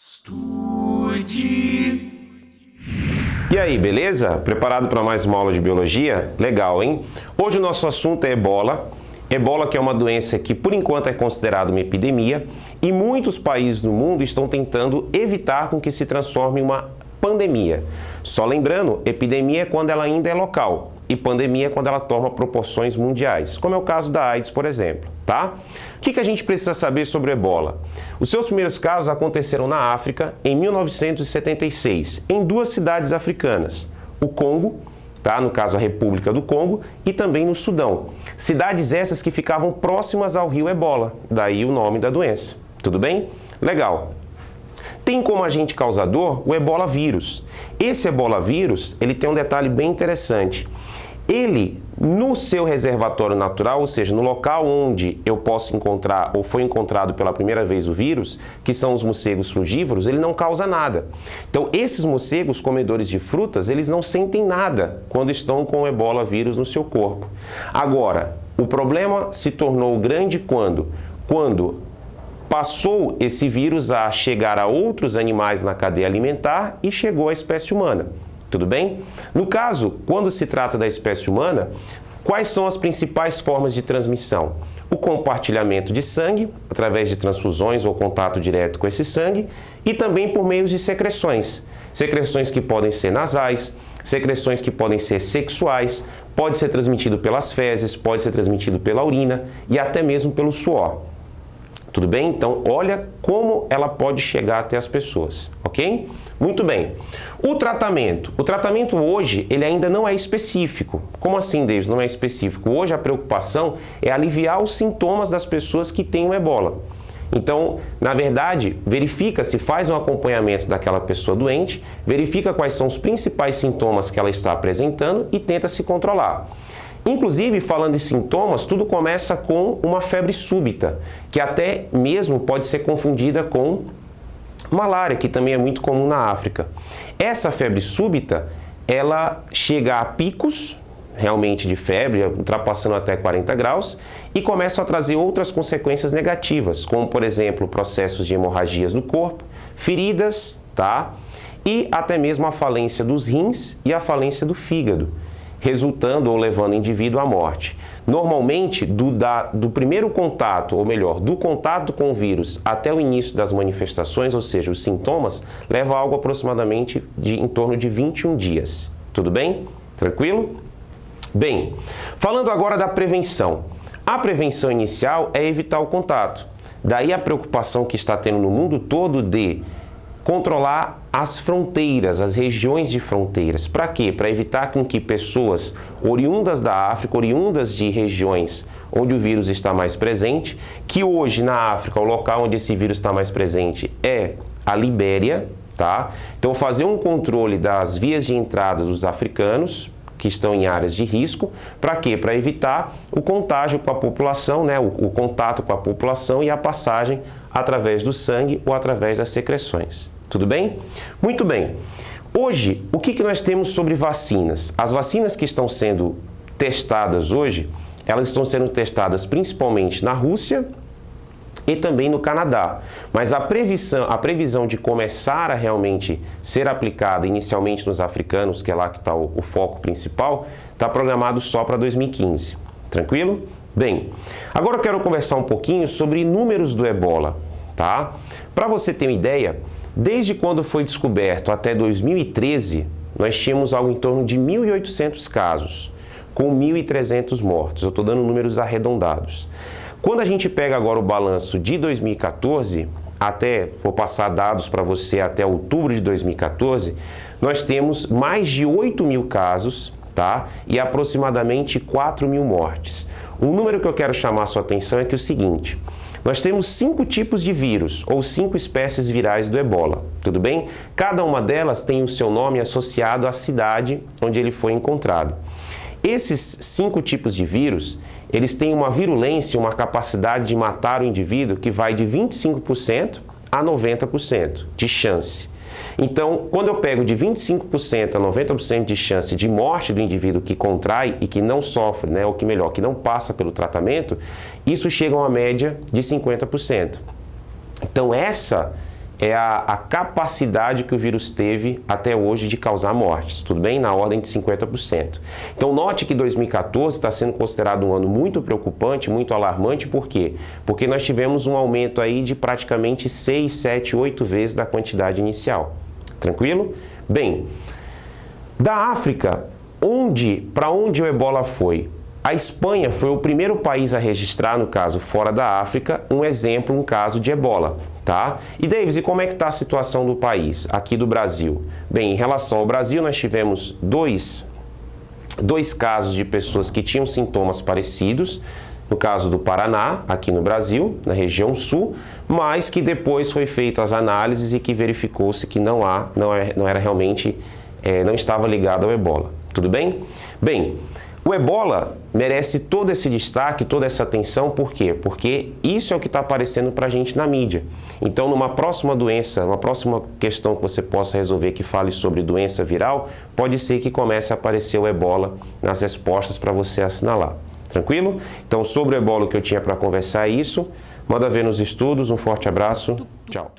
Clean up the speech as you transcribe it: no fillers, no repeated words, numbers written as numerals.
Estude. E aí, beleza? Preparado para mais uma aula de biologia? Legal, hein? Hoje o nosso assunto é ebola. Ebola, que é uma doença que por enquanto é considerada uma epidemia e muitos países do mundo estão tentando evitar com que se transforme em uma pandemia. Só lembrando, epidemia é quando ela ainda é local e pandemia é quando ela toma proporções mundiais, como é o caso da AIDS, por exemplo, tá? O que a gente precisa saber sobre o ebola? Os seus primeiros casos aconteceram na África em 1976, em duas cidades africanas, o Congo, tá? No caso a República do Congo, e também no Sudão. Cidades essas que ficavam próximas ao rio Ebola, daí o nome da doença. Tudo bem? Legal. Tem como agente causador o ebola vírus. Esse ebola vírus, ele tem um detalhe bem interessante. Ele, no seu reservatório natural, ou seja, no local onde eu posso encontrar ou foi encontrado pela primeira vez o vírus, que são os morcegos frugívoros, ele não causa nada. Então, esses morcegos comedores de frutas, eles não sentem nada quando estão com o ebola vírus no seu corpo. Agora, o problema se tornou grande quando passou esse vírus a chegar a outros animais na cadeia alimentar e chegou à espécie humana. Tudo bem? No caso, quando se trata da espécie humana, quais são as principais formas de transmissão? O compartilhamento de sangue, através de transfusões ou contato direto com esse sangue, e também por meio de secreções. Secreções que podem ser nasais, secreções que podem ser sexuais, pode ser transmitido pelas fezes, pode ser transmitido pela urina e até mesmo pelo suor. Tudo bem? Então, olha como ela pode chegar até as pessoas, ok? Muito bem. O tratamento hoje, ele ainda não é específico. Como assim, Davis? Não é específico. Hoje a preocupação é aliviar os sintomas das pessoas que têm o ebola. Então, na verdade, verifica se faz um acompanhamento daquela pessoa doente, verifica quais são os principais sintomas que ela está apresentando e tenta se controlar. Inclusive, falando em sintomas, tudo começa com uma febre súbita, que até mesmo pode ser confundida com malária, que também é muito comum na África. Essa febre súbita, ela chega a picos, realmente de febre, ultrapassando até 40 graus, e começa a trazer outras consequências negativas, como, por exemplo, processos de hemorragias no corpo, feridas, tá? E até mesmo a falência dos rins e a falência do fígado, resultando ou levando o indivíduo à morte. Normalmente, do primeiro contato, ou melhor, do contato com o vírus até o início das manifestações, ou seja, os sintomas, leva algo aproximadamente em torno de 21 dias. Tudo bem? Tranquilo? Bem, falando agora da prevenção. A prevenção inicial é evitar o contato. Daí a preocupação que está tendo no mundo todo de controlar as fronteiras, as regiões de fronteiras. Para quê? Para evitar com que pessoas oriundas da África, oriundas de regiões onde o vírus está mais presente, que hoje na África o local onde esse vírus está mais presente é a Libéria, tá? Então fazer um controle das vias de entrada dos africanos que estão em áreas de risco, para quê? Para evitar o contágio com a população, né? O contato com a população e a passagem através do sangue ou através das secreções. Tudo bem? Muito bem. Hoje, o que nós temos sobre vacinas? As vacinas que estão sendo testadas hoje, elas estão sendo testadas principalmente na Rússia e também no Canadá. Mas a previsão de começar a realmente ser aplicada inicialmente nos africanos, que é lá que está o foco principal, está programado só para 2015. Tranquilo? Bem, agora eu quero conversar um pouquinho sobre números do ebola, tá? Para você ter uma ideia, desde quando foi descoberto até 2013, nós tínhamos algo em torno de 1.800 casos, com 1.300 mortos. Eu estou dando números arredondados. Quando a gente pega agora o balanço de 2014, vou passar dados para você até outubro de 2014, nós temos mais de 8.000 casos, tá? E aproximadamente 4.000 mortes. Um número que eu quero chamar a sua atenção é que é o seguinte: nós temos 5 tipos de vírus, ou 5 espécies virais do ebola, tudo bem? Cada uma delas tem o seu nome associado à cidade onde ele foi encontrado. Esses 5 tipos de vírus, eles têm uma virulência, uma capacidade de matar o indivíduo que vai de 25% a 90% de chance. Então, quando eu pego de 25% a 90% de chance de morte do indivíduo que contrai e que não sofre, né, ou que melhor, que não passa pelo tratamento, isso chega a uma média de 50%. Então, essa é a capacidade que o vírus teve até hoje de causar mortes, tudo bem? Na ordem de 50%. Então note que 2014 está sendo considerado um ano muito preocupante, muito alarmante, por quê? Porque nós tivemos um aumento aí de praticamente 6, 7, 8 vezes da quantidade inicial. Tranquilo? Bem, da África, para onde o ebola foi? A Espanha foi o primeiro país a registrar, no caso fora da África, um caso de ebola, tá? E Davis, e como é que está a situação do país, aqui do Brasil? Bem, em relação ao Brasil, nós tivemos dois casos de pessoas que tinham sintomas parecidos, no caso do Paraná, aqui no Brasil, na região sul, mas que depois foi feito as análises e que verificou-se que não era realmente, não estava ligado ao ebola. Tudo bem? Bem, o ebola merece todo esse destaque, toda essa atenção, por quê? Porque isso é o que está aparecendo para a gente na mídia. Então, numa próxima doença, uma próxima questão que você possa resolver que fale sobre doença viral, pode ser que comece a aparecer o ebola nas respostas para você assinalar. Tranquilo? Então, sobre o ebola, o que eu tinha para conversar é isso. Manda ver nos estudos. Um forte abraço. Tchau.